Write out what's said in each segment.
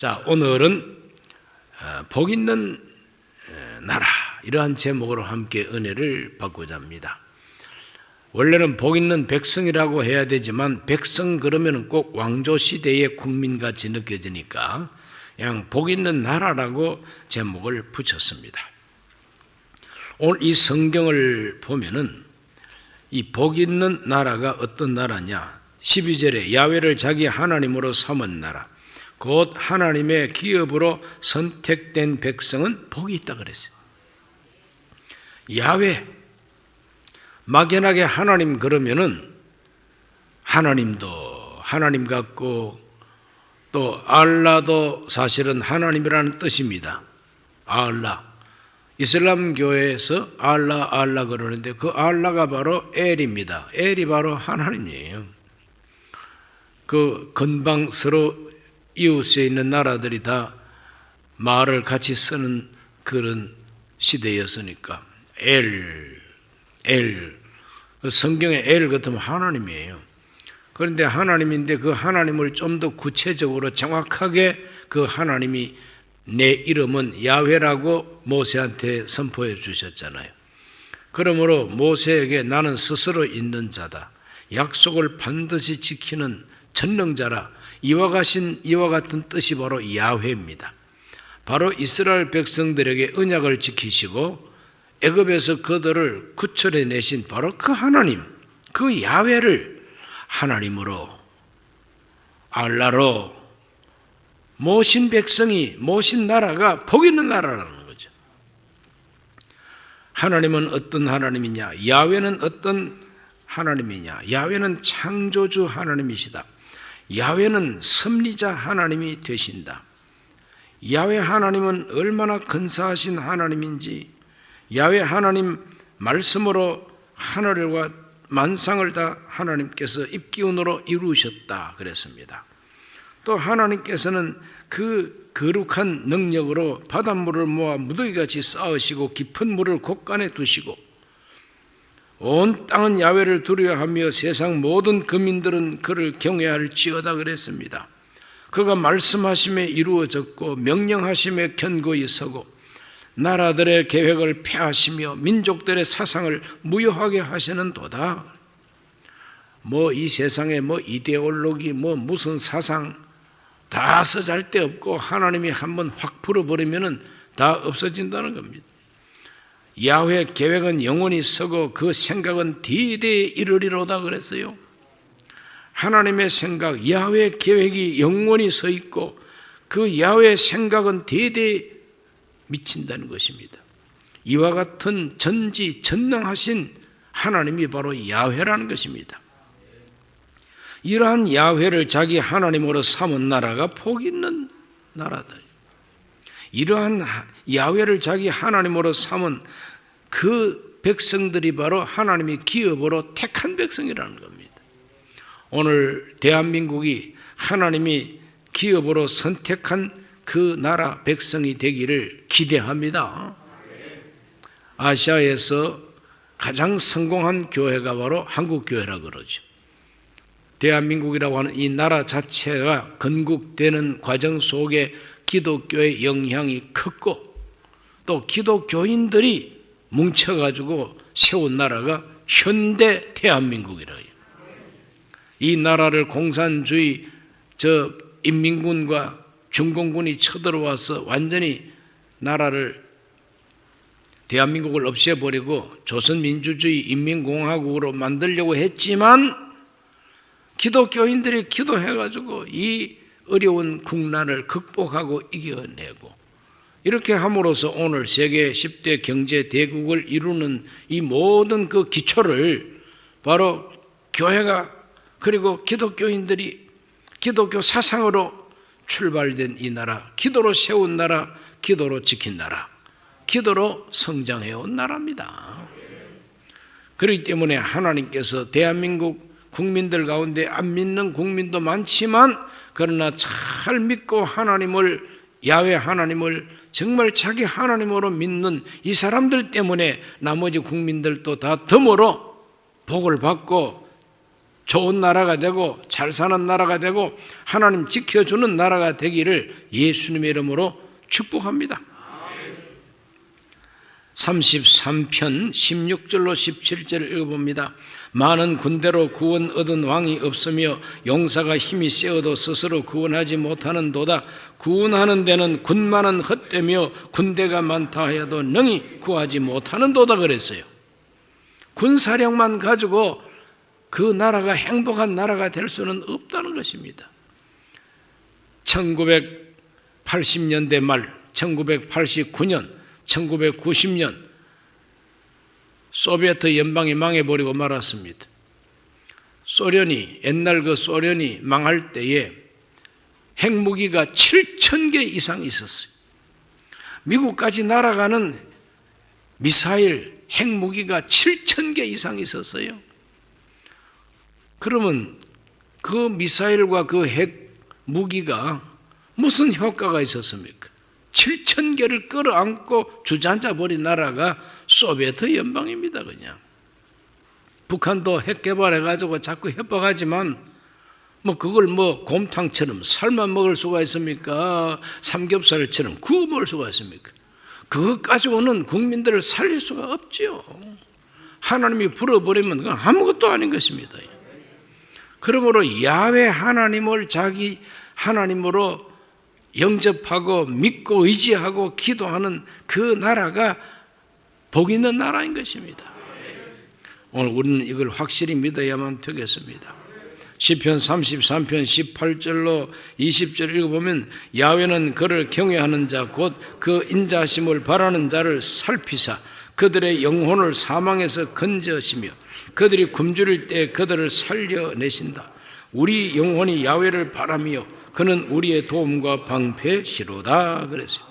자, 오늘은 복 있는 나라, 이러한 제목으로 함께 은혜를 받고자 합니다. 원래는 복 있는 백성이라고 해야 되지만 백성 그러면 꼭 왕조 시대의 국민같이 느껴지니까 그냥 복 있는 나라라고 제목을 붙였습니다. 오늘 이 성경을 보면은 이 복 있는 나라가 어떤 나라냐? 12절에 야훼를 자기 하나님으로 삼은 나라, 곧 하나님의 기업으로 선택된 백성은 복이 있다 그랬어요. 야훼, 막연하게 하나님 그러면은 하나님도 하나님 같고 또 알라도 사실은 하나님이라는 뜻입니다. 알라, 이슬람 교회에서 알라 그러는데 그 알라가 바로 엘입니다. 엘이 바로 하나님이에요. 그 근방 서로 이웃에 있는 나라들이 다 말을 같이 쓰는 그런 시대였으니까 성경에 엘 같으면 하나님이에요. 그런데 하나님인데 그 하나님을 좀 더 구체적으로 정확하게 그 하나님이 내 이름은 야훼라고 모세한테 선포해 주셨잖아요. 그러므로 모세에게 나는 스스로 있는 자다, 약속을 반드시 지키는 전능자라, 이와 같은 뜻이 바로 야훼입니다. 바로 이스라엘 백성들에게 언약을 지키시고 애굽에서 그들을 구출해 내신 바로 그 하나님, 그 야훼를 하나님으로 알라로 모신 백성이, 모신 나라가 복 있는 나라라는 거죠. 하나님은 어떤 하나님이냐? 야훼는 어떤 하나님이냐? 야훼는 창조주 하나님이시다. 야훼는 섭리자 하나님이 되신다. 야훼 하나님은 얼마나 근사하신 하나님인지, 야훼 하나님 말씀으로 하늘과 만상을 다 하나님께서 입기운으로 이루셨다 그랬습니다. 또 하나님께서는 그 거룩한 능력으로 바닷물을 모아 무더기같이 쌓으시고 깊은 물을 곳간에 두시고 온 땅은 야훼를 두려워하며 세상 모든 거민들은 그를 경외할지어다 그랬습니다. 그가 말씀하심에 이루어졌고 명령하심에 견고히 서고 나라들의 계획을 폐하시며 민족들의 사상을 무효하게 하시는 도다. 이 세상에 이데올로기 무슨 사상 다 쓰잘데없고 하나님이 한번 확 풀어버리면 다 없어진다는 겁니다. 야훼 계획은 영원히 서고 그 생각은 대대에 이르리로다 그랬어요. 하나님의 생각, 야훼 계획이 영원히 서 있고 그 야훼 생각은 대대에 미친다는 것입니다. 이와 같은 전지전능하신 하나님이 바로 야훼라는 것입니다. 이러한 야훼를 자기 하나님으로 삼은 나라가 복 있는 나라다. 이러한 야훼를 자기 하나님으로 삼은 그 백성들이 바로 하나님이 기업으로 택한 백성이라는 겁니다. 오늘 대한민국이 하나님이 기업으로 선택한 그 나라 백성이 되기를 기대합니다. 아시아에서 가장 성공한 교회가 바로 한국교회라 그러죠. 대한민국이라고 하는 이 나라 자체가 건국되는 과정 속에 기독교의 영향이 컸고 또 기독교인들이 뭉쳐가지고 세운 나라가 현대 대한민국이라 해요. 이 나라를 공산주의 인민군과 중공군이 쳐들어와서 완전히 나라를 대한민국을 없애버리고 조선민주주의 인민공화국으로 만들려고 했지만 기독교인들이 기도해가지고 이 어려운 국난을 극복하고 이겨내고 이렇게 함으로써 오늘 세계 10대 경제 대국을 이루는 이 모든 그 기초를 바로 교회가 그리고 기독교인들이 기독교 사상으로 출발된 이 나라, 기도로 세운 나라, 기도로 지킨 나라, 기도로 성장해온 나라입니다. 그렇기 때문에 하나님께서 대한민국 국민들 가운데 안 믿는 국민도 많지만 그러나 잘 믿고 하나님을, 야훼 하나님을 정말 자기 하나님으로 믿는 이 사람들 때문에 나머지 국민들도 다 덤으로 복을 받고 좋은 나라가 되고 잘 사는 나라가 되고 하나님 지켜주는 나라가 되기를 예수님의 이름으로 축복합니다. 33편 16절로 17절을 읽어봅니다. 많은 군대로 구원 얻은 왕이 없으며 용사가 힘이 세어도 스스로 구원하지 못하는도다. 구원하는 데는 군마는 헛되며 군대가 많다 하여도 능히 구하지 못하는도다 그랬어요. 군사력만 가지고 그 나라가 행복한 나라가 될 수는 없다는 것입니다. 1980년대 말, 1989년, 1990년 소비에트 연방이 망해버리고 말았습니다. 옛날 그 소련이 망할 때에 핵무기가 7,000개 이상 있었어요. 미국까지 날아가는 미사일, 핵무기가 7,000개 이상 있었어요. 그러면 그 미사일과 그 핵무기가 무슨 효과가 있었습니까? 7,000개를 끌어안고 주저앉아 버린 나라가 소비에트 연방입니다. 그냥 북한도 핵 개발해가지고 자꾸 협박하지만 그걸 곰탕처럼 삶아 먹을 수가 있습니까? 삼겹살처럼 구워 먹을 수가 있습니까? 그것 가지고는 국민들을 살릴 수가 없지요. 하나님이 불어버리면 그건 아무것도 아닌 것입니다. 그러므로 야훼 하나님을 자기 하나님으로 영접하고 믿고 의지하고 기도하는 그 나라가 복 있는 나라인 것입니다. 오늘 우리는 이걸 확실히 믿어야만 되겠습니다. 시편 33편 18절로 20절 읽어보면 야훼는 그를 경외하는 자 곧 그 인자심을 바라는 자를 살피사 그들의 영혼을 사망에서 건져시며 그들이 굶주릴 때 그들을 살려내신다. 우리 영혼이 야훼를 바라며 그는 우리의 도움과 방패시로다 그랬어요.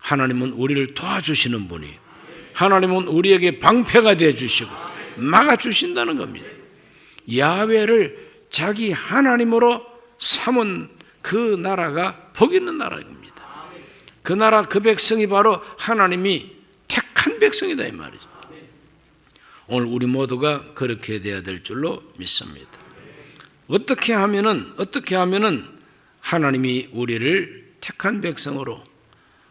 하나님은 우리를 도와주시는 분이에요. 하나님은 우리에게 방패가 되어주시고 막아주신다는 겁니다. 야훼를 자기 하나님으로 삼은 그 나라가 복 있는 나라입니다. 그 나라 그 백성이 바로 하나님이 택한 백성이다 이 말이죠. 오늘 우리 모두가 그렇게 돼야 될 줄로 믿습니다. 어떻게 하면은 하나님이 우리를 택한 백성으로,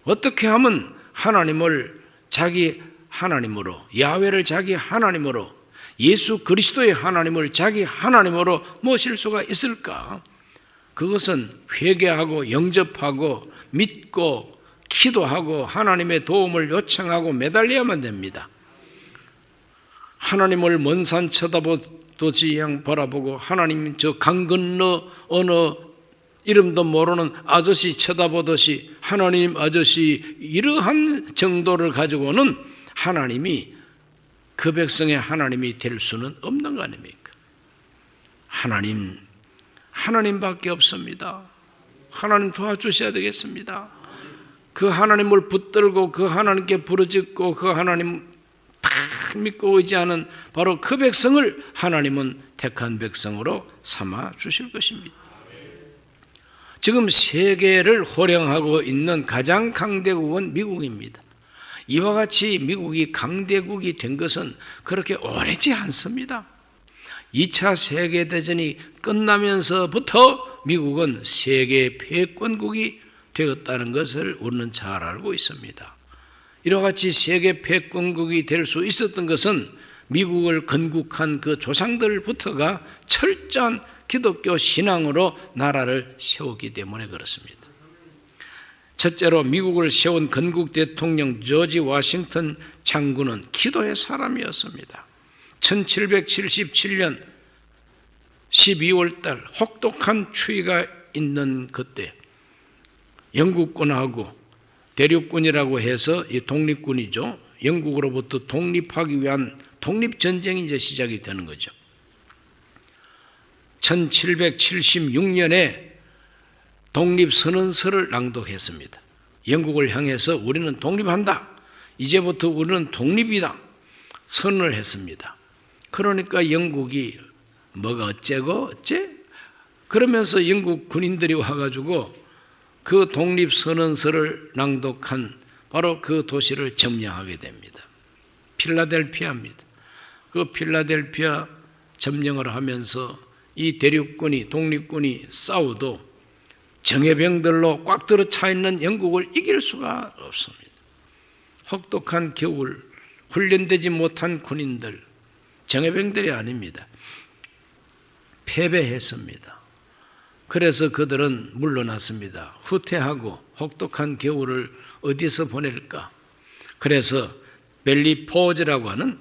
어떻게 하면 하나님을 자기 하나님으로, 야훼를 자기 하나님으로, 예수 그리스도의 하나님을 자기 하나님으로 모실 수가 있을까? 그것은 회개하고 영접하고 믿고 기도하고 하나님의 도움을 요청하고 매달려야만 됩니다. 하나님을 먼 산 쳐다보듯이 그냥 바라보고 하나님 저 강 건너 어느 이름도 모르는 아저씨 쳐다보듯이 하나님 아저씨 이러한 정도를 가지고는 하나님이 그 백성의 하나님이 될 수는 없는 거 아닙니까? 하나님밖에 없습니다. 하나님 도와주셔야 되겠습니다. 그 하나님을 붙들고 그 하나님께 부르짖고 그 하나님 다 믿고 의지하는 바로 그 백성을 하나님은 택한 백성으로 삼아 주실 것입니다. 지금 세계를 호령하고 있는 가장 강대국은 미국입니다. 이와 같이 미국이 강대국이 된 것은 그렇게 오래지 않습니다. 2차 세계대전이 끝나면서부터 미국은 세계 패권국이 되었다는 것을 우리는 잘 알고 있습니다. 이와 같이 세계 패권국이 될 수 있었던 것은 미국을 건국한 그 조상들부터가 철저한 기독교 신앙으로 나라를 세우기 때문에 그렇습니다. 첫째로 미국을 세운 건국 대통령 조지 워싱턴 장군은 기도의 사람이었습니다. 1777년 12월 달 혹독한 추위가 있는 그때 영국군하고 대륙군이라고 해서 이 독립군이죠. 영국으로부터 독립하기 위한 독립전쟁이 이제 시작이 되는 거죠. 1776년에 독립선언서를 낭독했습니다. 영국을 향해서 우리는 독립한다. 이제부터 우리는 독립이다. 선언을 했습니다. 그러니까 영국이 뭐가 어째고 어째? 그러면서 영국 군인들이 와가지고 그 독립선언서를 낭독한 바로 그 도시를 점령하게 됩니다. 필라델피아입니다. 그 필라델피아 점령을 하면서 이 대륙군이 독립군이 싸워도 정예병들로 꽉 들어차 있는 영국을 이길 수가 없습니다. 혹독한 겨울, 훈련되지 못한 군인들, 정예병들이 아닙니다. 패배했습니다. 그래서 그들은 물러났습니다. 후퇴하고 혹독한 겨울을 어디서 보낼까? 그래서 벨리포즈라고 하는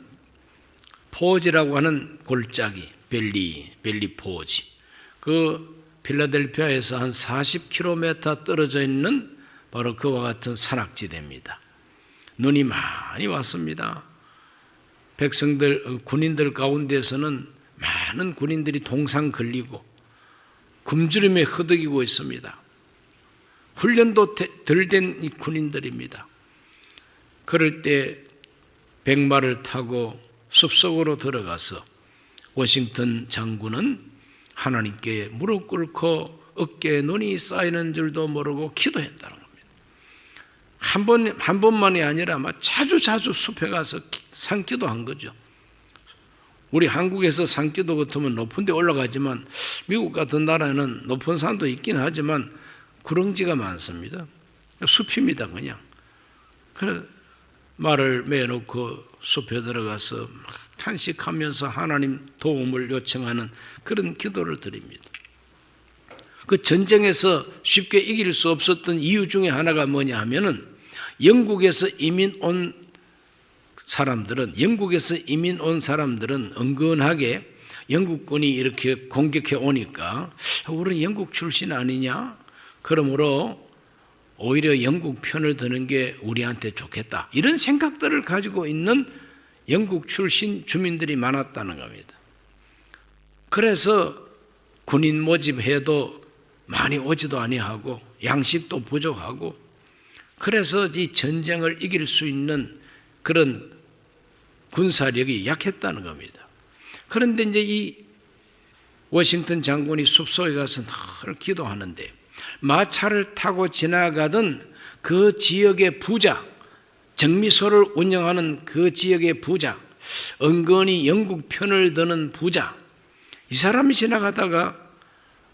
골짜기, 벨리포즈, 그 필라델피아에서 한 40km 떨어져 있는 바로 그와 같은 산악지대입니다. 눈이 많이 왔습니다. 백성들, 군인들 가운데서는 많은 군인들이 동상 걸리고 굶주림에 허덕이고 있습니다. 훈련도 덜 된 이 군인들입니다. 그럴 때 백마를 타고 숲속으로 들어가서 워싱턴 장군은 하나님께 무릎 꿇고 어깨에 눈이 쌓이는 줄도 모르고 기도했다는 겁니다. 한 번만이 아니라 자주 숲에 가서 산기도한 거죠. 우리 한국에서 산기도 같으면 높은 데 올라가지만 미국 같은 나라에는 높은 산도 있긴 하지만 구렁지가 많습니다. 숲입니다, 그냥. 그래서 말을 매놓고 숲에 들어가서 막 탄식하면서 하나님 도움을 요청하는 그런 기도를 드립니다. 그 전쟁에서 쉽게 이길 수 없었던 이유 중에 하나가 뭐냐 하면은 영국에서 이민 온 사람들은 은근하게 영국군이 이렇게 공격해 오니까 우리는 영국 출신 아니냐? 그러므로 오히려 영국 편을 드는 게 우리한테 좋겠다. 이런 생각들을 가지고 있는 영국 출신 주민들이 많았다는 겁니다. 그래서 군인 모집해도 많이 오지도 아니하고 양식도 부족하고 그래서 이 전쟁을 이길 수 있는 그런 군사력이 약했다는 겁니다. 그런데 이제 이 워싱턴 장군이 숲속에 가서 늘 기도하는데 마차를 타고 지나가던 그 지역의 부자, 정미소를 운영하는 그 지역의 부자, 은근히 영국 편을 드는 부자, 이 사람이 지나가다가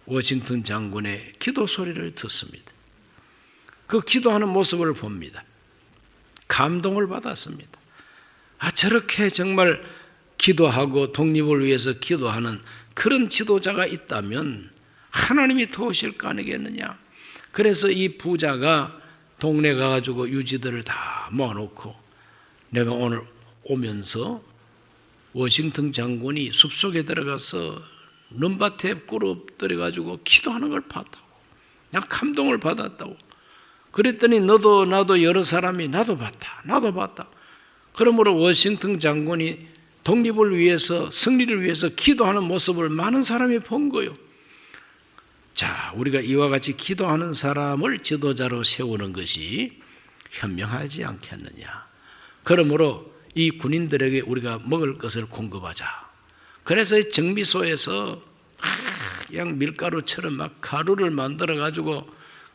워싱턴 장군의 기도 소리를 듣습니다. 그 기도하는 모습을 봅니다. 감동을 받았습니다. 저렇게 정말 기도하고 독립을 위해서 기도하는 그런 지도자가 있다면 하나님이 도우실 거 아니겠느냐. 그래서 이 부자가 동네 가가지고 유지들을 다 모아놓고 내가 오늘 오면서 워싱턴 장군이 숲속에 들어가서 눈밭에 꿇어뜨려가지고 기도하는 걸 봤다고. 그냥 감동을 받았다고. 그랬더니 너도 나도 여러 사람이 나도 봤다. 그러므로 워싱턴 장군이 독립을 위해서 승리를 위해서 기도하는 모습을 많은 사람이 본 거예요. 자, 우리가 이와 같이 기도하는 사람을 지도자로 세우는 것이 현명하지 않겠느냐. 그러므로 이 군인들에게 우리가 먹을 것을 공급하자. 그래서 정미소에서 그냥 밀가루처럼 막 가루를 만들어 가지고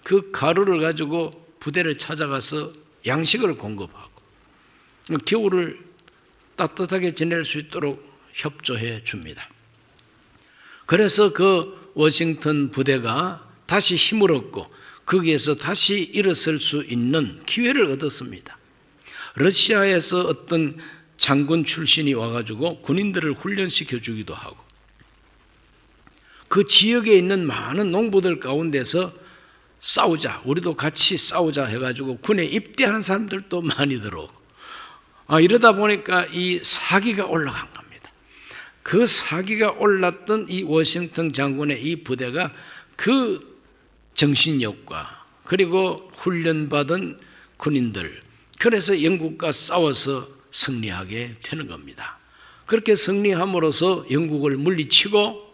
그 가루를 가지고 부대를 찾아가서 양식을 공급하고 겨울을 따뜻하게 지낼 수 있도록 협조해 줍니다. 그래서 그 워싱턴 부대가 다시 힘을 얻고 거기에서 다시 일어설 수 있는 기회를 얻었습니다. 러시아에서 어떤 장군 출신이 와가지고 군인들을 훈련시켜 주기도 하고 그 지역에 있는 많은 농부들 가운데서 싸우자, 우리도 같이 싸우자 해가지고 군에 입대하는 사람들도 많이 들어오고 이러다 보니까 이 사기가 올라간 겁니다. 그 사기가 올랐던 이 워싱턴 장군의 이 부대가 그 정신력과 그리고 훈련받은 군인들, 그래서 영국과 싸워서 승리하게 되는 겁니다. 그렇게 승리함으로써 영국을 물리치고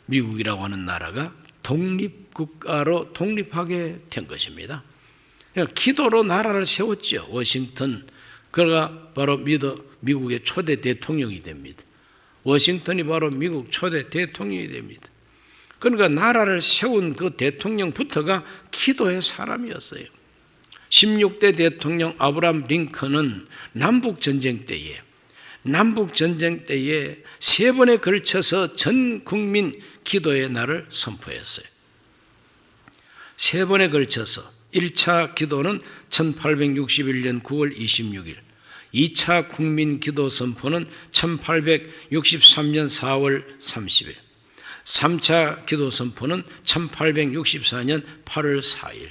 미국이라고 하는 나라가 독립국가로 독립하게 된 것입니다. 기도로 나라를 세웠죠. 워싱턴, 그가 바로 미국의 초대 대통령이 됩니다. 워싱턴이 바로 미국 초대 대통령이 됩니다. 그러니까 나라를 세운 그 대통령부터가 기도의 사람이었어요. 16대 대통령 아브라함 링컨은 남북전쟁 때에 남북전쟁 때에 3번에 걸쳐서 전 국민 기도의 날을 선포했어요. 3번에 걸쳐서 1차 기도는 1861년 9월 26일, 2차 국민 기도 선포는 1863년 4월 30일, 3차 기도 선포는 1864년 8월 4일.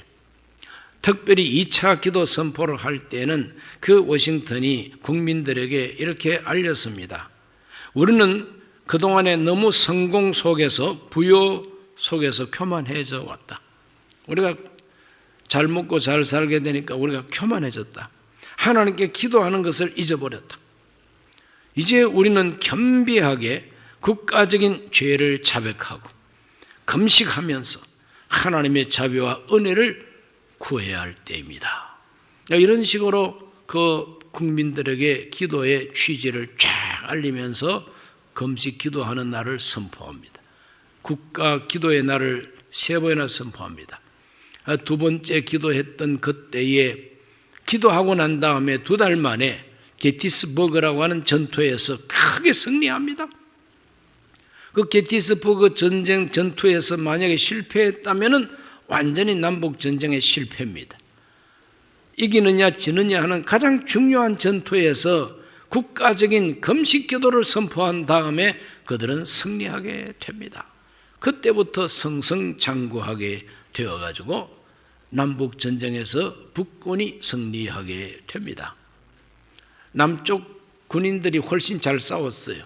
특별히 2차 기도 선포를 할 때는 그 워싱턴이 국민들에게 이렇게 알렸습니다. 우리는 그동안에 너무 성공 속에서, 부요 속에서 교만해져 왔다. 우리가 잘 먹고 잘 살게 되니까 우리가 교만해졌다. 하나님께 기도하는 것을 잊어버렸다. 이제 우리는 겸비하게 국가적인 죄를 자백하고 금식하면서 하나님의 자비와 은혜를 구해야 할 때입니다. 이런 식으로 그 국민들에게 기도의 취지를 쫙 알리면서 금식 기도하는 날을 선포합니다. 국가 기도의 날을 3번이나 선포합니다. 2번째 기도했던 그때에 기도하고 난 다음에 2달 만에 게티스버그라고 하는 전투에서 크게 승리합니다. 그 게티스버그 전쟁 전투에서 만약에 실패했다면 완전히 남북전쟁의 실패입니다. 이기느냐 지느냐 하는 가장 중요한 전투에서 국가적인 금식기도를 선포한 다음에 그들은 승리하게 됩니다. 그때부터 승승장구하게 되어가지고 남북전쟁에서 북군이 승리하게 됩니다. 남쪽 군인들이 훨씬 잘 싸웠어요.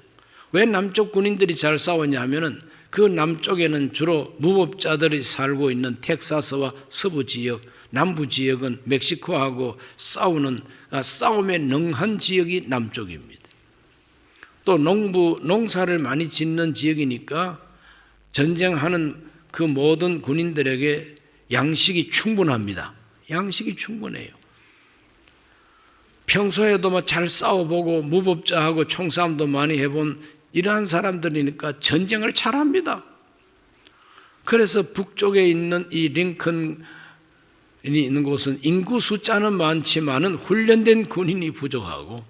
왜 남쪽 군인들이 잘 싸웠냐 하면은 그 남쪽에는 주로 무법자들이 살고 있는 텍사스와 서부 지역, 남부 지역은 멕시코하고 싸움에 능한 지역이 남쪽입니다. 또 농사를 많이 짓는 지역이니까 전쟁하는 그 모든 군인들에게 양식이 충분합니다. 양식이 충분해요. 평소에도 잘 싸워보고 무법자하고 총싸움도 많이 해본 이러한 사람들이니까 전쟁을 잘합니다. 그래서 북쪽에 있는 이 링컨이 있는 곳은 인구 숫자는 많지만은 훈련된 군인이 부족하고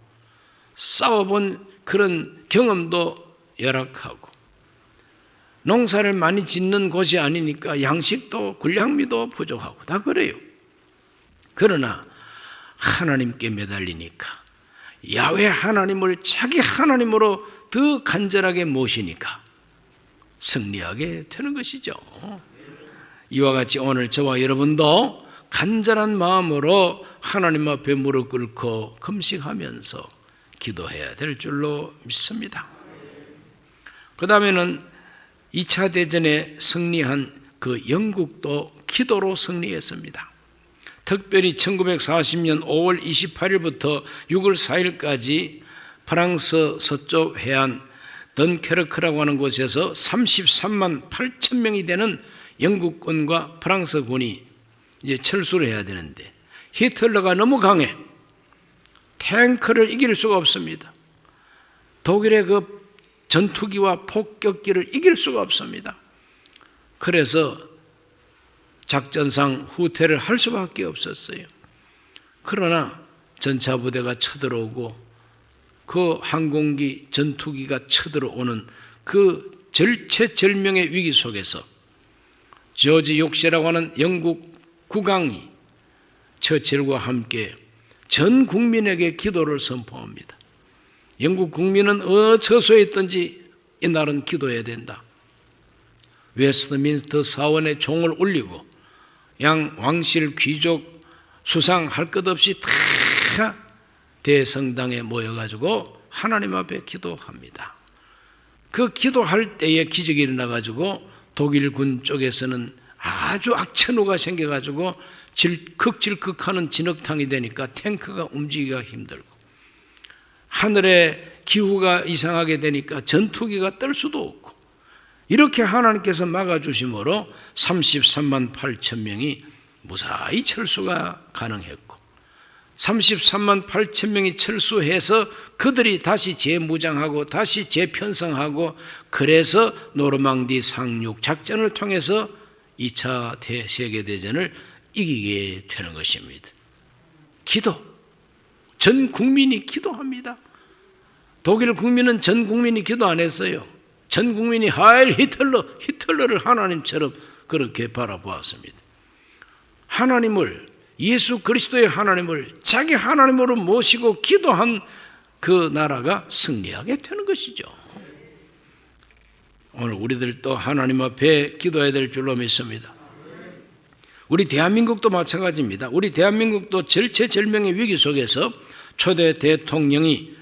싸워본 그런 경험도 열악하고 농사를 많이 짓는 곳이 아니니까 양식도 군량미도 부족하고 다 그래요. 그러나 하나님께 매달리니까 야훼 하나님을 자기 하나님으로 더 간절하게 모시니까 승리하게 되는 것이죠. 이와 같이 오늘 저와 여러분도 간절한 마음으로 하나님 앞에 무릎 꿇고 금식하면서 기도해야 될 줄로 믿습니다. 그 다음에는 2차 대전에 승리한 그 영국도 기도로 승리했습니다. 특별히 1940년 5월 28일부터 6월 4일까지 프랑스 서쪽 해안 던케르크라고 하는 곳에서 33만 8천 명이 되는 영국군과 프랑스군이 이제 철수를 해야 되는데 히틀러가 너무 강해 탱크를 이길 수가 없습니다. 독일의 그 전투기와 폭격기를 이길 수가 없습니다. 그래서 작전상 후퇴를 할 수밖에 없었어요. 그러나 전차부대가 쳐들어오고 그 항공기, 전투기가 쳐들어오는 그 절체절명의 위기 속에서 조지 욕시라고 하는 영국 국왕이 처칠과 함께 전 국민에게 기도를 선포합니다. 영국 국민은 처소에 있든지 이날은 기도해야 된다. 웨스트민스터 사원에 종을 울리고 양 왕실 귀족 수상 할 것 없이 다 대성당에 모여가지고 하나님 앞에 기도합니다. 그 기도할 때에 기적이 일어나가지고 독일군 쪽에서는 아주 악천후가 생겨가지고 질컥질컥하는 진흙탕이 되니까 탱크가 움직이기가 힘들고 하늘에 기후가 이상하게 되니까 전투기가 뜰 수도 없고 이렇게 하나님께서 막아주심으로 33만 8천 명이 무사히 철수가 가능했고 33만 8천 명이 철수해서 그들이 다시 재무장하고 다시 재편성하고 그래서 노르망디 상륙 작전을 통해서 2차 세계대전을 이기게 되는 것입니다. 기도, 전 국민이 기도합니다. 독일 국민은 전 국민이 기도 안 했어요. 전 국민이 하일 히틀러를 하나님처럼 그렇게 바라보았습니다. 하나님을, 예수 그리스도의 하나님을 자기 하나님으로 모시고 기도한 그 나라가 승리하게 되는 것이죠. 오늘 우리들도 하나님 앞에 기도해야 될 줄로 믿습니다. 우리 대한민국도 마찬가지입니다. 우리 대한민국도 절체절명의 위기 속에서 초대 대통령이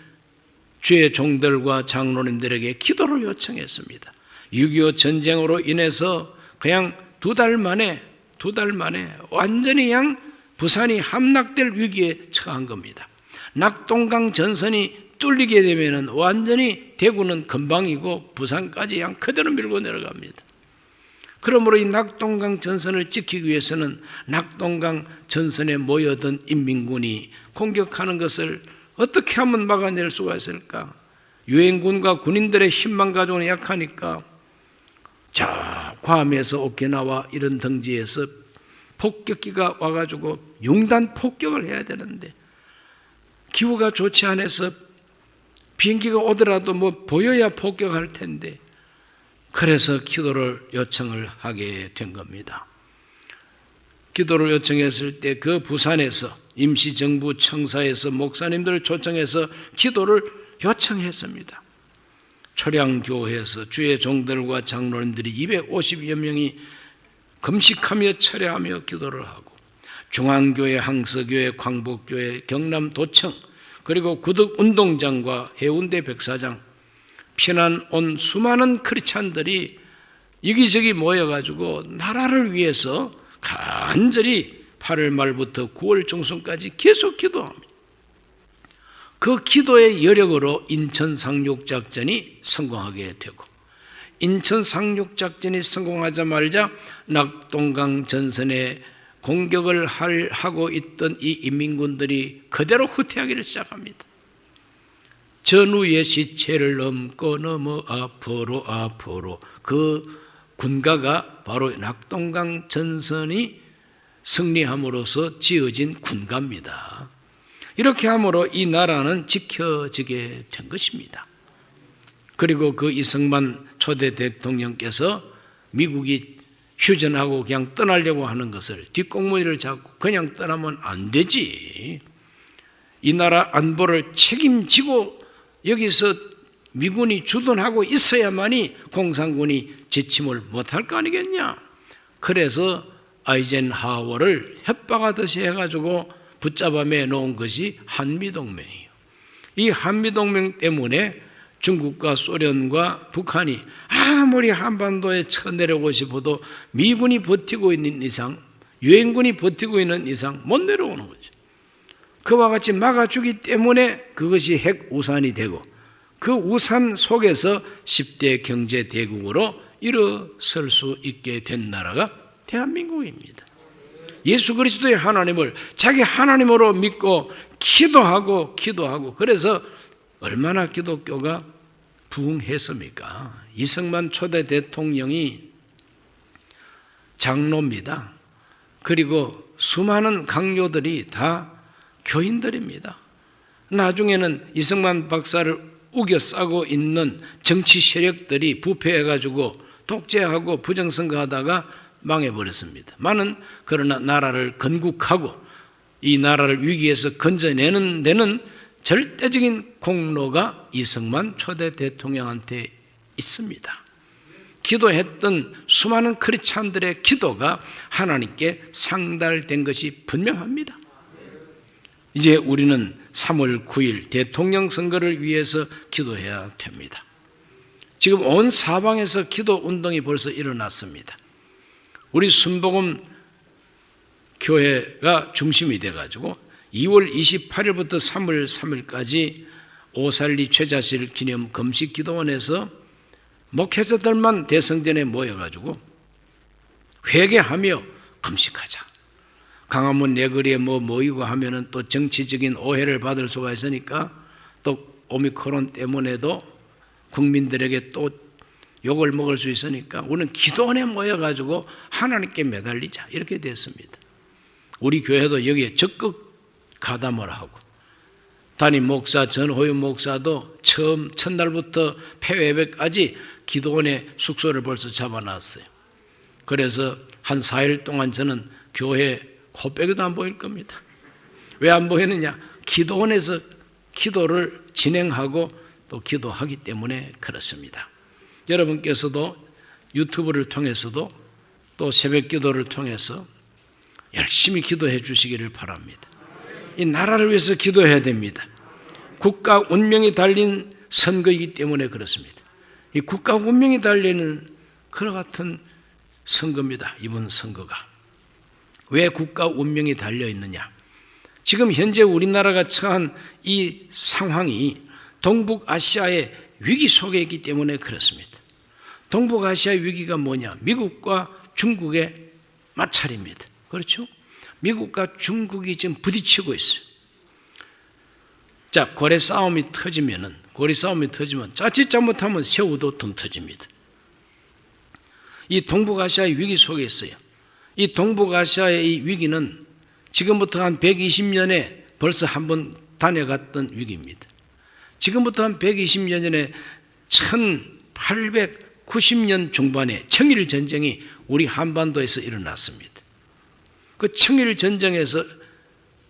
주의 종들과 장로님들에게 기도를 요청했습니다. 6.25 전쟁으로 인해서 그냥 두 달 만에 완전히 그냥 부산이 함락될 위기에 처한 겁니다. 낙동강 전선이 뚫리게 되면 완전히 대구는 금방이고 부산까지 그냥 그대로 밀고 내려갑니다. 그러므로 이 낙동강 전선을 지키기 위해서는 낙동강 전선에 모여든 인민군이 공격하는 것을 어떻게 하면 막아낼 수가 있을까? 유엔군과 군인들의 힘만 가지고는 약하니까 저 괌에서 오키나와 이런 등지에서 폭격기가 와가지고 융단 폭격을 해야 되는데 기후가 좋지 않아서 비행기가 오더라도 뭐 보여야 폭격할 텐데, 그래서 기도를 요청을 하게 된 겁니다. 기도를 요청했을 때 그 부산에서 임시정부 청사에서 목사님들을 초청해서 기도를 요청했습니다. 초량교회에서 주의 종들과 장로님들이 250여 명이 금식하며 철야하며 기도를 하고, 중앙교회, 항서교회, 광복교회, 경남도청, 그리고 구덕운동장과 해운대 백사장, 피난 온 수많은 크리스찬들이 여기저기 모여가지고 나라를 위해서 간절히 8월 말부터 9월 중순까지 계속 기도합니다. 그 기도의 여력으로 인천 상륙작전이 성공하게 되고, 인천 상륙작전이 성공하자마자 낙동강 전선에 공격을 하고 있던 이 인민군들이 그대로 후퇴하기를 시작합니다. 전우의 시체를 넘어 앞으로 그 군가가 바로 낙동강 전선이 승리함으로써 지어진 군가입니다. 이렇게 함으로 이 나라는 지켜지게 된 것입니다. 그리고 그 이승만 초대 대통령께서 미국이 휴전하고 그냥 떠나려고 하는 것을 뒷공무니를 잡고 그냥 떠나면 안 되지. 이 나라 안보를 책임지고 여기서 미군이 주둔하고 있어야만이 공산군이 지침을 못할 거 아니겠냐. 그래서 아이젠하워를 협박하듯이 해가지고 붙잡아 매놓은 것이 한미동맹이에요. 이 한미동맹 때문에 중국과 소련과 북한이 아무리 한반도에 쳐내려오고 싶어도 미군이 버티고 있는 이상, 유엔군이 버티고 있는 이상 못 내려오는 거죠. 그와 같이 막아주기 때문에 그것이 핵우산이 되고, 그 우산 속에서 10대 경제대국으로 일어설 수 있게 된 나라가 대한민국입니다. 예수 그리스도의 하나님을 자기 하나님으로 믿고 기도하고 그래서 얼마나 기독교가 부흥했습니까? 이승만 초대 대통령이 장로입니다. 그리고 수많은 강요들이 다 교인들입니다. 나중에는 이승만 박사를 우겨싸고 있는 정치 세력들이 부패해가지고 독재하고 부정선거하다가 망해버렸습니다. 그러나 나라를 건국하고 이 나라를 위기에서 건져내는 데는 절대적인 공로가 이승만 초대 대통령한테 있습니다. 기도했던 수많은 크리스찬들의 기도가 하나님께 상달된 것이 분명합니다. 이제 우리는 3월 9일 대통령 선거를 위해서 기도해야 됩니다. 지금 온 사방에서 기도 운동이 벌써 일어났습니다. 우리 순복음 교회가 중심이 돼가지고 2월 28일부터 3월 3일까지 오살리 최자실 기념 금식 기도원에서 목회자들만 대성전에 모여가지고 회개하며 금식하자. 강화문 내거리에 모이고 하면은 또 정치적인 오해를 받을 수가 있으니까, 또 오미크론 때문에도 국민들에게 또 욕을 먹을 수 있으니까 우리는 기도원에 모여가지고 하나님께 매달리자, 이렇게 됐습니다. 우리 교회도 여기에 적극 가담을 하고 담임 목사 전호윤 목사도 처음 첫날부터 폐회백까지 기도원에 숙소를 벌써 잡아놨어요. 그래서 한 4일 동안 저는 교회 코빼기도 안 보일 겁니다. 왜 안 보이느냐? 기도원에서 기도를 진행하고 또 기도하기 때문에 그렇습니다. 여러분께서도 유튜브를 통해서도 또 새벽 기도를 통해서 열심히 기도해 주시기를 바랍니다. 이 나라를 위해서 기도해야 됩니다. 국가 운명이 달린 선거이기 때문에 그렇습니다. 이 국가 운명이 달리는 그와 같은 선거입니다. 이번 선거가. 왜 국가 운명이 달려 있느냐? 지금 현재 우리나라가 처한 이 상황이 동북아시아의 위기 속에 있기 때문에 그렇습니다. 동북아시아의 위기가 뭐냐? 미국과 중국의 마찰입니다. 그렇죠? 미국과 중국이 지금 부딪히고 있어요. 자, 고래 싸움이 터지면 자칫 잘못하면 새우도 등 터집니다. 이 동북아시아의 위기 속에 있어요. 이 동북아시아의 이 위기는 지금부터 한 120년에 벌써 한번 다녀갔던 위기입니다. 지금부터 한 120년 전에 1890년 중반에 청일전쟁이 우리 한반도에서 일어났습니다. 그 청일전쟁에서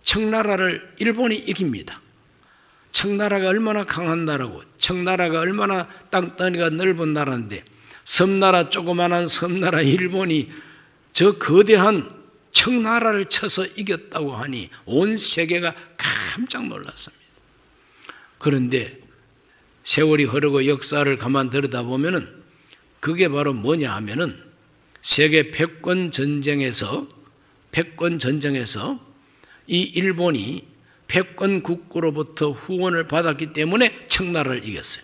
청나라를 일본이 이깁니다. 청나라가 얼마나 강한 나라고, 청나라가 얼마나 땅덩이가 넓은 나라인데 섬나라, 조그만한 섬나라 일본이 저 거대한 청나라를 쳐서 이겼다고 하니 온 세계가 깜짝 놀랐습니다. 그런데 세월이 흐르고 역사를 가만 들여다보면은 그게 바로 뭐냐 하면은 세계 패권 전쟁에서 이 일본이 패권 국가로부터 후원을 받았기 때문에 청나라를 이겼어요.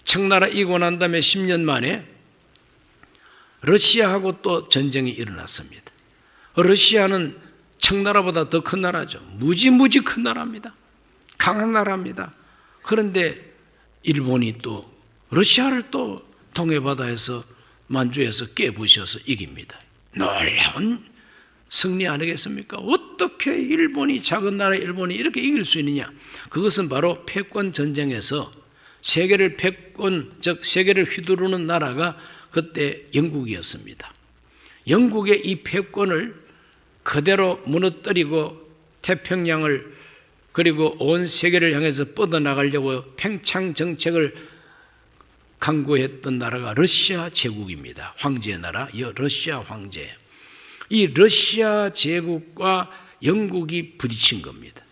청나라 이기고 난 다음에 10년 만에 러시아하고 또 전쟁이 일어났습니다. 러시아는 청나라보다 더 큰 나라죠. 무지무지 큰 나라입니다. 강한 나라입니다. 그런데 일본이 또 러시아를 또 동해바다에서 만주에서 깨부셔서 이깁니다. 놀라운 승리 아니겠습니까? 어떻게 일본이, 작은 나라 일본이 이렇게 이길 수 있느냐? 그것은 바로 패권 전쟁에서 세계를 휘두르는 나라가 그때 영국이었습니다. 영국의 이 패권을 그대로 무너뜨리고 태평양을 그리고 온 세계를 향해서 뻗어나가려고 팽창 정책을 강구했던 나라가 러시아 제국입니다. 황제의 나라, 러시아 황제. 이 러시아 제국과 영국이 부딪힌 겁니다.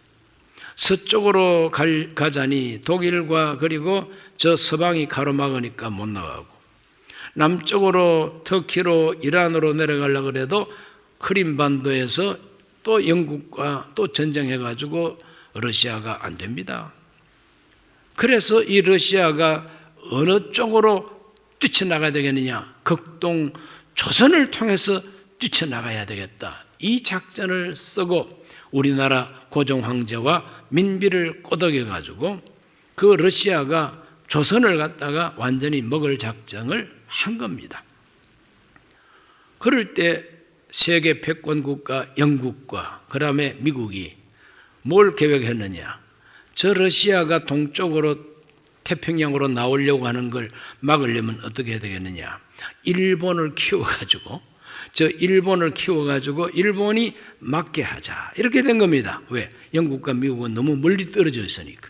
서쪽으로 가자니 독일과 그리고 저 서방이 가로막으니까 못 나가고, 남쪽으로 터키로 이란으로 내려가려고 해도 크림반도에서 또 영국과 또 전쟁해가지고 러시아가 안 됩니다. 그래서 이 러시아가 어느 쪽으로 뛰쳐나가야 되겠느냐? 극동 조선을 통해서 뛰쳐나가야 되겠다. 이 작전을 쓰고 우리나라 고종 황제와 민비를 꼬덕여가지고 그 러시아가 조선을 갖다가 완전히 먹을 작정을 한 겁니다. 그럴 때 세계 패권 국가 영국과 그 다음에 미국이 뭘 계획했느냐? 저 러시아가 동쪽으로 태평양으로 나오려고 하는 걸 막으려면 어떻게 해야 되겠느냐? 일본을 키워가지고 일본이 막게 하자. 이렇게 된 겁니다. 왜? 영국과 미국은 너무 멀리 떨어져 있으니까.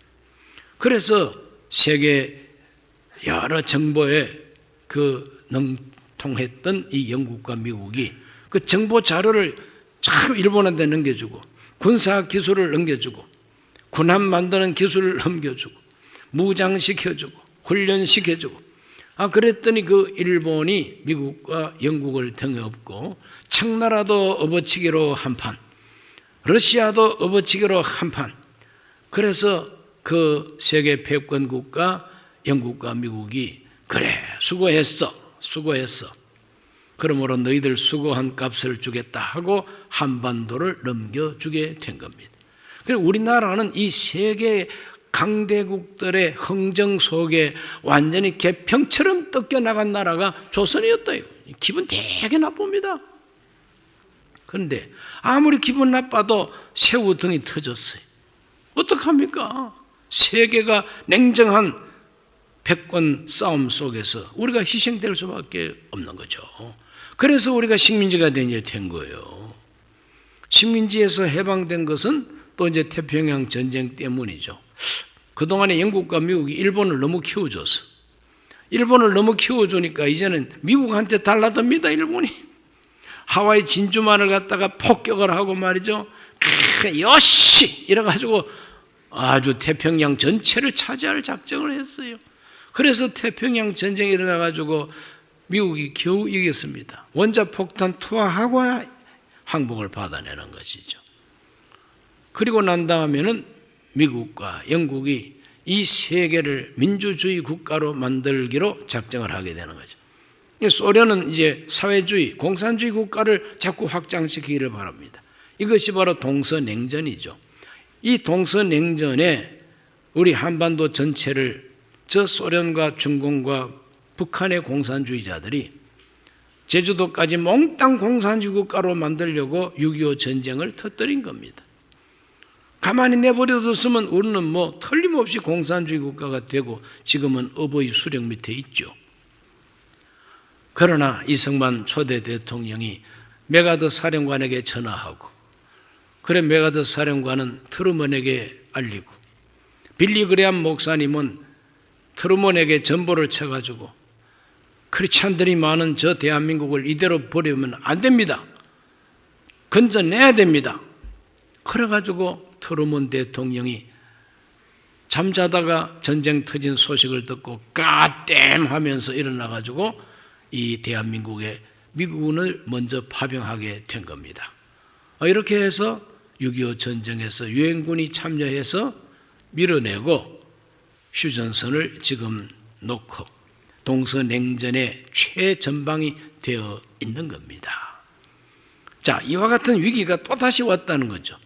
그래서 세계 여러 정보에 능통했던 이 영국과 미국이 그 정보 자료를 참 일본한테 넘겨주고, 군사 기술을 넘겨주고, 군함 만드는 기술을 넘겨주고, 무장시켜주고, 훈련시켜주고, 그랬더니 그 일본이 미국과 영국을 등에 업고 청나라도 업어치기로 한판, 러시아도 업어치기로 한판. 그래서 그 세계 패권 국가 영국과 미국이 그래 수고했어. 그러므로 너희들 수고한 값을 주겠다 하고 한반도를 넘겨주게 된 겁니다. 그래서 우리나라는 이 세계 강대국들의 흥정 속에 완전히 개평처럼 뜯겨나간 나라가 조선이었다. 기분 되게 나쁩니다. 그런데 아무리 기분 나빠도 새우 등이 터졌어요. 어떡합니까? 세계가 냉정한 패권 싸움 속에서 우리가 희생될 수밖에 없는 거죠. 그래서 우리가 식민지가 된 거예요. 식민지에서 해방된 것은 또 이제 태평양 전쟁 때문이죠. 그동안에 영국과 미국이 일본을 너무 키워줘서, 일본을 너무 키워주니까 이제는 미국한테 달라듭니다. 일본이 하와이 진주만을 갖다가 폭격을 하고 말이죠, 요시 이래가지고 아주 태평양 전체를 차지할 작정을 했어요. 그래서 태평양 전쟁이 일어나가지고 미국이 겨우 이겼습니다. 원자폭탄 투하하고 항복을 받아내는 것이죠. 그리고 난 다음에는 미국과 영국이 이 세계를 민주주의 국가로 만들기로 작정을 하게 되는 거죠. 소련은 이제 사회주의, 공산주의 국가를 자꾸 확장시키기를 바랍니다. 이것이 바로 동서냉전이죠. 이 동서냉전에 우리 한반도 전체를 저 소련과 중공과 북한의 공산주의자들이 제주도까지 몽땅 공산주의 국가로 만들려고 6.25 전쟁을 터뜨린 겁니다. 가만히 내버려뒀으면 우리는 뭐 틀림없이 공산주의 국가가 되고 지금은 어버이 수령 밑에 있죠. 그러나 이승만 초대 대통령이 메가더 사령관에게 전화하고, 그래 메가더 사령관은 트루먼에게 알리고, 빌리 그레함 목사님은 트루먼에게 전보를 쳐가지고 크리스찬들이 많은 저 대한민국을 이대로 버리면 안 됩니다. 건져내야 됩니다. 그래가지고 트루먼 대통령이 잠자다가 전쟁 터진 소식을 듣고 까땜 하면서 일어나가지고 이 대한민국에 미국군을 먼저 파병하게 된 겁니다. 이렇게 해서 6.25 전쟁에서 유엔군이 참여해서 밀어내고 휴전선을 지금 놓고 동서냉전의 최전방이 되어 있는 겁니다. 자, 이와 같은 위기가 또다시 왔다는 거죠.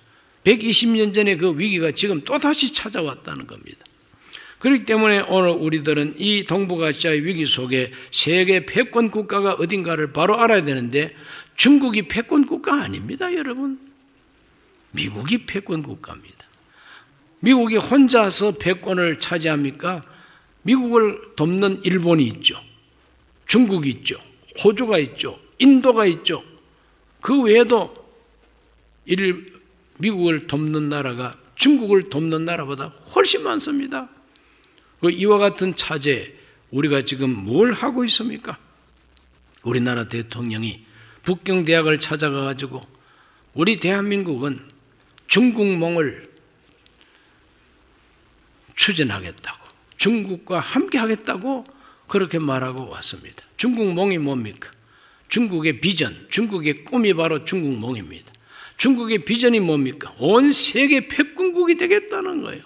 120년 전에 그 위기가 지금 또다시 찾아왔다는 겁니다. 그렇기 때문에 오늘 우리들은 이 동북아시아의 위기 속에 세계 패권 국가가 어딘가를 바로 알아야 되는데, 중국이 패권 국가 아닙니다, 여러분. 미국이 패권 국가입니다. 미국이 혼자서 패권을 차지합니까? 미국을 돕는 일본이 있죠. 중국이 있죠. 호주가 있죠. 인도가 있죠. 그 외에도 미국을 돕는 나라가 중국을 돕는 나라보다 훨씬 많습니다. 이와 같은 차제, 우리가 지금 뭘 하고 있습니까? 우리나라 대통령이 북경대학을 찾아가가지고 우리 대한민국은 중국몽을 추진하겠다고, 중국과 함께 하겠다고 그렇게 말하고 왔습니다. 중국몽이 뭡니까? 중국의 비전, 중국의 꿈이 바로 중국몽입니다. 중국의 비전이 뭡니까? 온 세계 패권국이 되겠다는 거예요.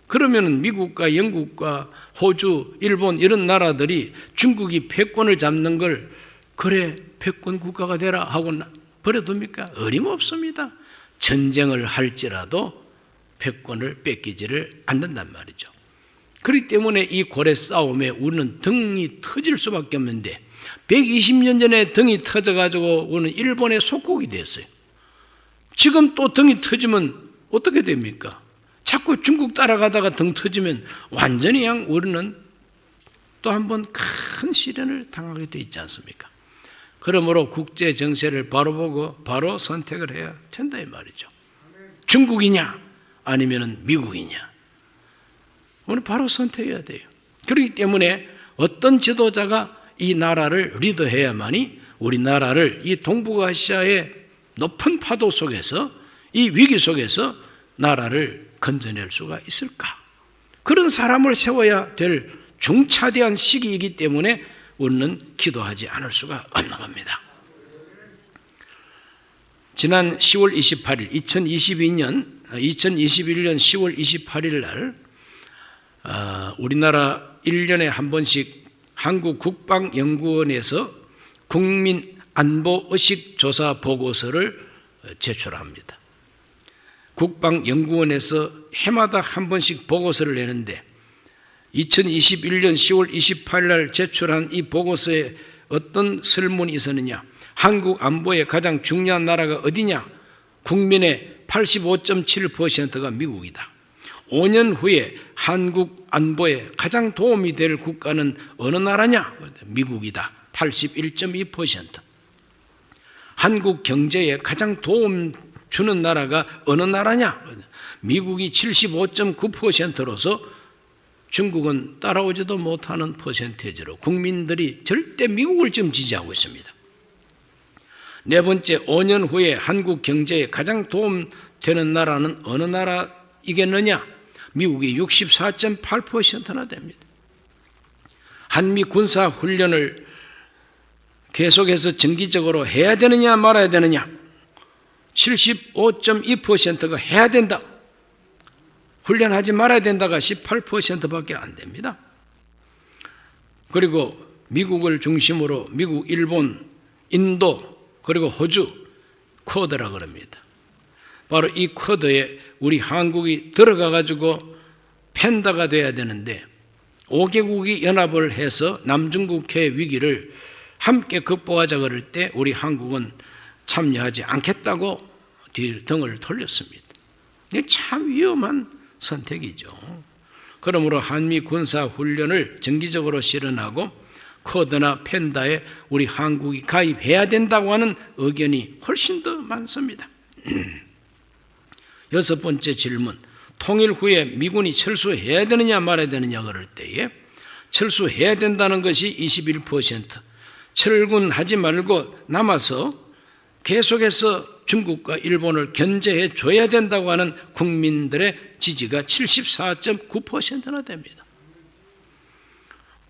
그러면 미국과 영국과 호주, 일본 이런 나라들이 중국이 패권을 잡는 걸 그래 패권 국가가 되라 하고 버려둡니까? 어림없습니다. 전쟁을 할지라도 패권을 뺏기지를 않는단 말이죠. 그렇기 때문에 이 고래 싸움에 우리는 등이 터질 수밖에 없는데, 120년 전에 등이 터져가지고 우리는 일본의 속국이 됐어요. 지금 또 등이 터지면 어떻게 됩니까? 자꾸 중국 따라가다가 등 터지면 완전히 우리는 또 한 번 큰 시련을 당하게 돼 있지 않습니까? 그러므로 국제 정세를 바로 보고 바로 선택을 해야 된다 이 말이죠. 중국이냐 아니면 미국이냐, 오늘 바로 선택해야 돼요. 그렇기 때문에 어떤 지도자가 이 나라를 리더해야만이 우리나라를 이 동북아시아의 높은 파도 속에서, 이 위기 속에서 나라를 건져낼 수가 있을까? 그런 사람을 세워야 될 중차대한 시기이기 때문에 우리는 기도하지 않을 수가 없는 겁니다. 지난 10월 28일 2021년 10월 28일 날 우리나라 1년에 한 번씩 한국국방연구원에서 국민안보의식조사 보고서를 제출합니다. 국방연구원에서 해마다 한 번씩 보고서를 내는데 2021년 10월 28일 날 제출한 이 보고서에 어떤 설문이 있었느냐? 한국 안보의 가장 중요한 나라가 어디냐? 국민의 85.7%가 미국이다. 5년 후에 한국 안보에 가장 도움이 될 국가는 어느 나라냐? 미국이다. 81.2%. 한국 경제에 가장 도움 주는 나라가 어느 나라냐? 미국이 75.9%로서 중국은 따라오지도 못하는 퍼센테이지로 국민들이 절대 미국을 지금 지지하고 있습니다. 네 번째, 5년 후에 한국 경제에 가장 도움되는 나라는 어느 나라이겠느냐? 미국이 64.8%나 됩니다. 한미 군사 훈련을 계속해서 정기적으로 해야 되느냐 말아야 되느냐? 75.2%가 해야 된다. 훈련하지 말아야 된다가 18%밖에 안 됩니다. 그리고 미국을 중심으로 미국, 일본, 인도, 그리고 호주, 쿼드라 그럽니다. 바로 이 쿼드에 우리 한국이 들어가 가지고 팬다가 돼야 되는데 5개국이 연합을 해서 남중국해 위기를 함께 극복하자 그럴 때 우리 한국은 참여하지 않겠다고 등을 돌렸습니다. 이게 참 위험한 선택이죠. 그러므로 한미 군사훈련을 정기적으로 실현하고 쿼드나 펜다에 우리 한국이 가입해야 된다고 하는 의견이 훨씬 더 많습니다. 여섯 번째 질문, 통일 후에 미군이 철수해야 되느냐 말아야 되느냐 그럴 때에 철수해야 된다는 것이 21%, 철군하지 말고 남아서 계속해서 중국과 일본을 견제해 줘야 된다고 하는 국민들의 지지가 74.9%나 됩니다.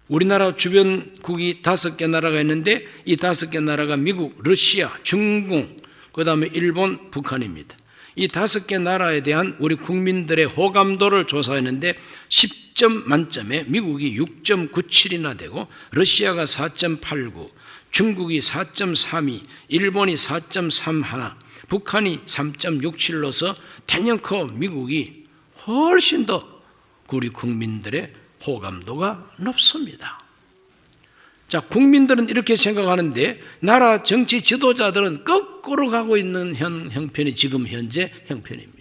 우리나라 주변국이 5개 나라가 있는데 이 5개 나라가 미국, 러시아, 중국, 그 다음에 일본, 북한입니다. 이 5개 나라에 대한 우리 국민들의 호감도를 조사했는데 10점 만점에 미국이 6.97이나 되고 러시아가 4.89, 중국이 4.32, 일본이 4.31, 북한이 3.67로서 단연코 미국이 훨씬 더 우리 국민들의 호감도가 높습니다. 자, 국민들은 이렇게 생각하는데 나라 정치 지도자들은 거꾸로 가고 있는 형편이 지금 현재 형편입니다.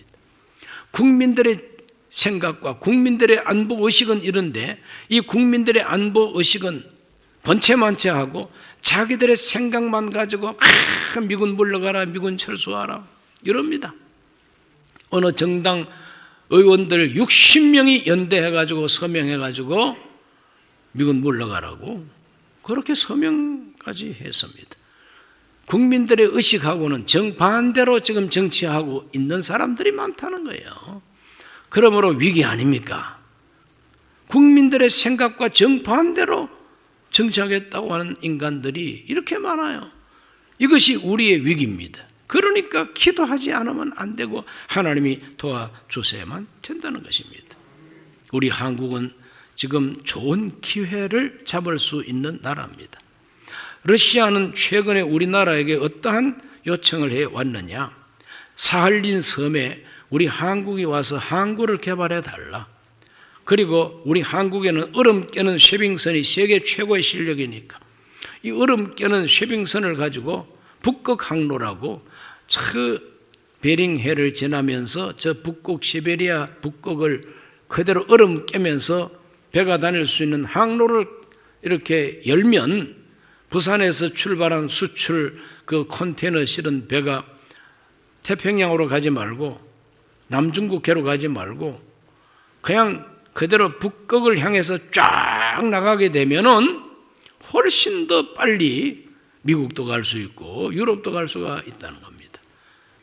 국민들의 생각과 국민들의 안보 의식은 이런데 이 국민들의 안보 의식은 번체만체하고 자기들의 생각만 가지고 미군 물러가라, 미군 철수하라 이럽니다. 어느 정당 의원들 60명이 연대해가지고 서명해가지고 미군 물러가라고 그렇게 서명까지 했습니다. 국민들의 의식하고는 정반대로 지금 정치하고 있는 사람들이 많다는 거예요. 그러므로 위기 아닙니까? 국민들의 생각과 정반대로 정치하겠다고 하는 인간들이 이렇게 많아요. 이것이 우리의 위기입니다. 그러니까 기도하지 않으면 안 되고 하나님이 도와주셔야만 된다는 것입니다. 우리 한국은 지금 좋은 기회를 잡을 수 있는 나라입니다. 러시아는 최근에 우리나라에게 어떠한 요청을 해왔느냐? 사할린 섬에 우리 한국이 와서 항구를 개발해 달라. 그리고 우리 한국에는 얼음 깨는 쉐빙선이 세계 최고의 실력이니까 이 얼음 깨는 쉐빙선을 가지고 북극 항로라고 저 베링해를 지나면서 저 북극 시베리아 북극을 그대로 얼음 깨면서 배가 다닐 수 있는 항로를 이렇게 열면 부산에서 출발한 수출 그 컨테이너 실은 배가 태평양으로 가지 말고 남중국해로 가지 말고 그냥 그대로 북극을 향해서 쫙 나가게 되면은 훨씬 더 빨리 미국도 갈 수 있고 유럽도 갈 수가 있다는 겁니다.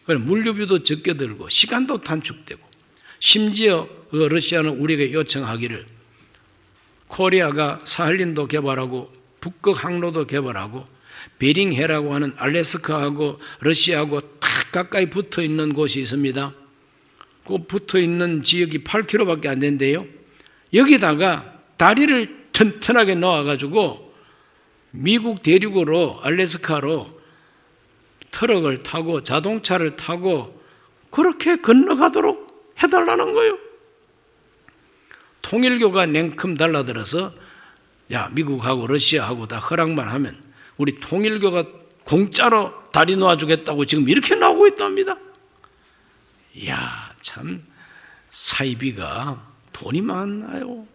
물류비도 적게 들고 시간도 단축되고 심지어 러시아는 우리에게 요청하기를 코리아가 사할린도 개발하고 북극 항로도 개발하고 베링해라고 하는 알래스카하고 러시아하고 딱 가까이 붙어 있는 곳이 있습니다. 그 붙어 있는 지역이 8km밖에 안 된대요. 여기다가 다리를 튼튼하게 놓아가지고 미국 대륙으로 알래스카로 트럭을 타고 자동차를 타고 그렇게 건너가도록 해달라는 거예요. 통일교가 냉큼 달라들어서 야 미국하고 러시아하고 다 허락만 하면 우리 통일교가 공짜로 다리 놓아주겠다고 지금 이렇게 나오고 있답니다. 이야, 참 사이비가 돈이 많아요.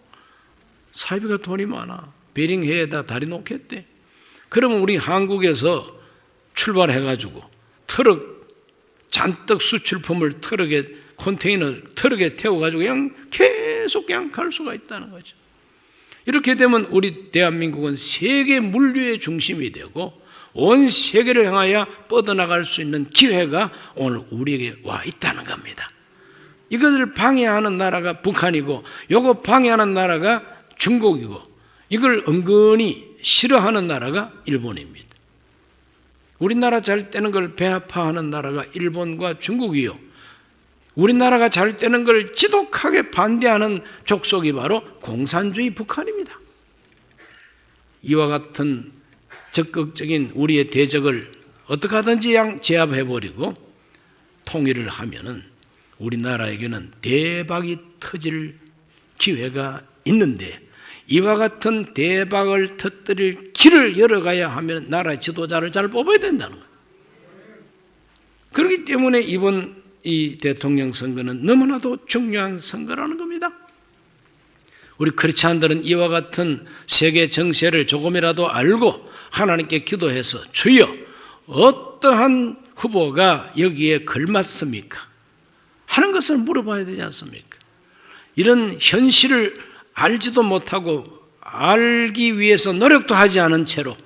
사이비가 돈이 많아. 베링해에다 다리 놓겠대. 그러면 우리 한국에서 출발해가지고 트럭 잔뜩 수출품을 트럭에 컨테이너 트럭에 태워가지고 그냥 계속 그냥 갈 수가 있다는 거죠. 이렇게 되면 우리 대한민국은 세계 물류의 중심이 되고 온 세계를 향하여 뻗어나갈 수 있는 기회가 오늘 우리에게 와 있다는 겁니다. 이것을 방해하는 나라가 북한이고 요거 방해하는 나라가 중국이고 이걸 은근히 싫어하는 나라가 일본입니다. 우리나라 잘 되는 걸 배아파하는 나라가 일본과 중국이요. 우리나라가 잘 되는 걸 지독하게 반대하는 족속이 바로 공산주의 북한입니다. 이와 같은 적극적인 우리의 대적을 어떻게 하든지 제압해버리고 통일을 하면은 우리나라에게는 대박이 터질 기회가 있는데 이와 같은 대박을 터뜨릴 길을 열어가야 하면 나라의 지도자를 잘 뽑아야 된다는 거예요. 그렇기 때문에 이번 이 대통령 선거는 너무나도 중요한 선거라는 겁니다. 우리 크리스찬들은 이와 같은 세계 정세를 조금이라도 알고 하나님께 기도해서 주여 어떠한 후보가 여기에 걸맞습니까? 하는 것을 물어봐야 되지 않습니까? 이런 현실을 알지도 못하고 알기 위해서 노력도 하지 않은 채로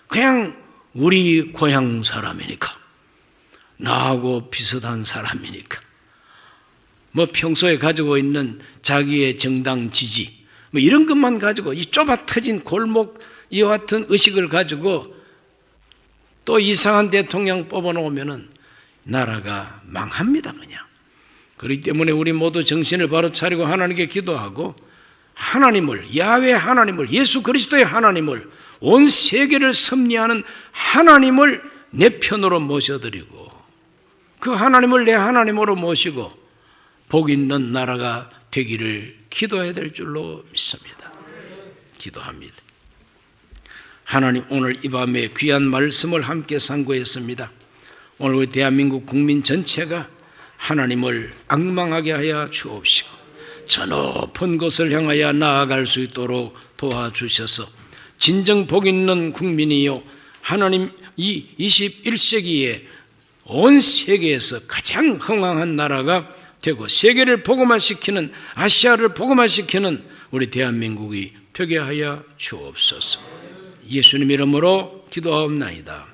그냥 우리 고향 사람이니까 나하고 비슷한 사람이니까 뭐 평소에 가지고 있는 자기의 정당 지지 뭐 이런 것만 가지고 이 좁아 터진 골목 이와 같은 의식을 가지고 또 이상한 대통령 뽑아놓으면은 나라가 망합니다 그냥. 그렇기 때문에 우리 모두 정신을 바로 차리고 하나님께 기도하고 하나님을 야훼 하나님을 예수 그리스도의 하나님을 온 세계를 섭리하는 하나님을 내 편으로 모셔드리고 그 하나님을 내 하나님으로 모시고 복 있는 나라가 되기를 기도해야 될 줄로 믿습니다. 기도합니다. 하나님 오늘 이 밤에 귀한 말씀을 함께 상고했습니다. 오늘 우리 대한민국 국민 전체가 하나님을 앙망하게 하여 주옵시고 저 높은 곳을 향하여 나아갈 수 있도록 도와주셔서 진정 복 있는 국민이요 하나님 이 21세기에 온 세계에서 가장 흥왕한 나라가 되고 세계를 복음화시키는 아시아를 복음화시키는 우리 대한민국이 되게 하여 주옵소서. 예수님 이름으로 기도하옵나이다.